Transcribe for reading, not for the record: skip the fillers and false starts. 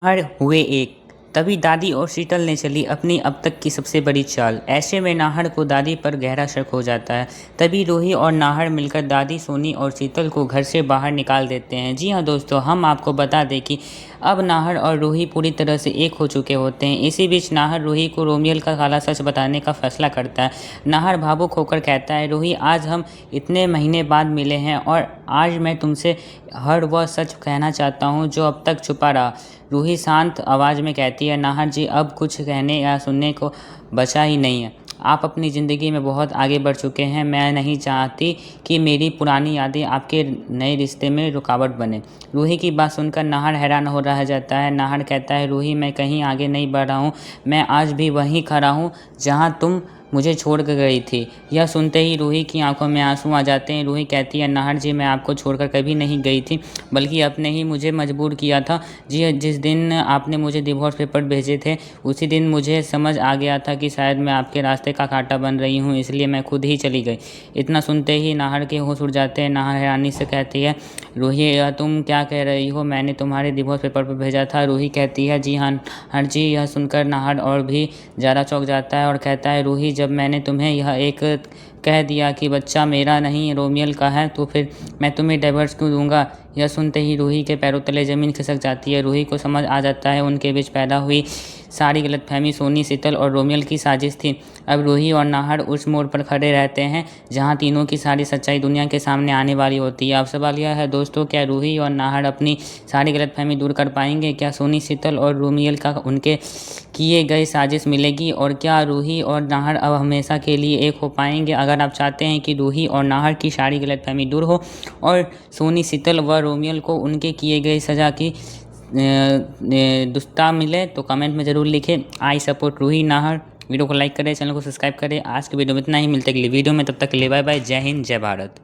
हर हुए एक। तभी दादी और शीतल ने चली अपनी अब तक की सबसे बड़ी चाल। ऐसे में नाहर को दादी पर गहरा शक हो जाता है। तभी रूही और नाहर मिलकर दादी, सोनी और शीतल को घर से बाहर निकाल देते हैं। जी हाँ दोस्तों, हम आपको बता दें कि अब नाहर और रूही पूरी तरह से एक हो चुके होते हैं। इसी बीच नाहर रूही को रोमियल का काला सच बताने का फैसला करता है। नाहर भावुक होकर कहता है, रूही आज हम इतने महीने बाद मिले हैं और आज मैं तुमसे हर वह सच कहना चाहता हूँ जो अब तक छुपा रहा। रूही शांत आवाज़ में कहती है, नाहर जी अब कुछ कहने या सुनने को बचा ही नहीं है। आप अपनी ज़िंदगी में बहुत आगे बढ़ चुके हैं। मैं नहीं चाहती कि मेरी पुरानी यादें आपके नए रिश्ते में रुकावट बने। रूही की बात सुनकर नाहर हैरान हो रह जाता है। नाहर कहता है, रूही मैं कहीं आगे नहीं बढ़ रहा हूँ, मैं आज भी वहीं खड़ा हूँ जहाँ तुम मुझे छोड़ कर गई थी। यह सुनते ही रूही की आंखों में आंसू आ जाते हैं। रूही कहती है, नाहर जी मैं आपको छोड़कर कभी नहीं गई थी, बल्कि आपने ही मुझे मजबूर किया था। जी जिस दिन आपने मुझे डिवोर्स पेपर भेजे थे उसी दिन मुझे समझ आ गया था कि शायद मैं आपके रास्ते का कांटा बन रही हूँ, इसलिए मैं खुद ही चली गई। इतना सुनते ही नाहर के होश उड़ जाते हैं। नाहर हैरानी से कहती है, रूही यह तुम क्या कह रही हो? मैंने तुम्हारे डिवोर्स पेपर पर भेजा था। रूही कहती है, जी हाँ नाहर जी। यह सुनकर नाहर और भी ज़्यादा चौंक जाता है और कहता है, रूही जब मैंने तुम्हें यह एक कह दिया कि बच्चा मेरा नहीं रोमियल का है, तो फिर मैं तुम्हें डाइवर्स क्यों दूंगा? यह सुनते ही रूही के पैरों तले ज़मीन खिसक जाती है। रूही को समझ आ जाता है उनके बीच पैदा हुई सारी गलतफहमी सोनी, शीतल और रोमियल की साजिश थी। अब रूही और नाहर उस मोड़ पर खड़े रहते हैं जहां तीनों की सारी सच्चाई दुनिया के सामने आने वाली होती है। अब सवाल यह है दोस्तों, क्या रूही और नाहर अपनी सारी गलतफहमी दूर कर पाएंगे? क्या सोनी, शीतल और रोमियल का उनके किए गए साजिश मिलेगी? और क्या रूही और नाहर अब हमेशा के लिए एक हो पाएंगे? अगर आप चाहते हैं कि रूही और नाहर की सारी गलतफहमी दूर हो और सोनी, शीतल व रोमियल को उनके किए गए सज़ा की दुस्ता मिले तो कमेंट में ज़रूर लिखें। I support Roohi Nahar. Video को लाइक करें, चैनल को सब्सक्राइब करें। आज के वीडियो में इतना ही, मिलते अगली वीडियो में, तब तक के लिए बाय बाय। जय हिंद, जय भारत।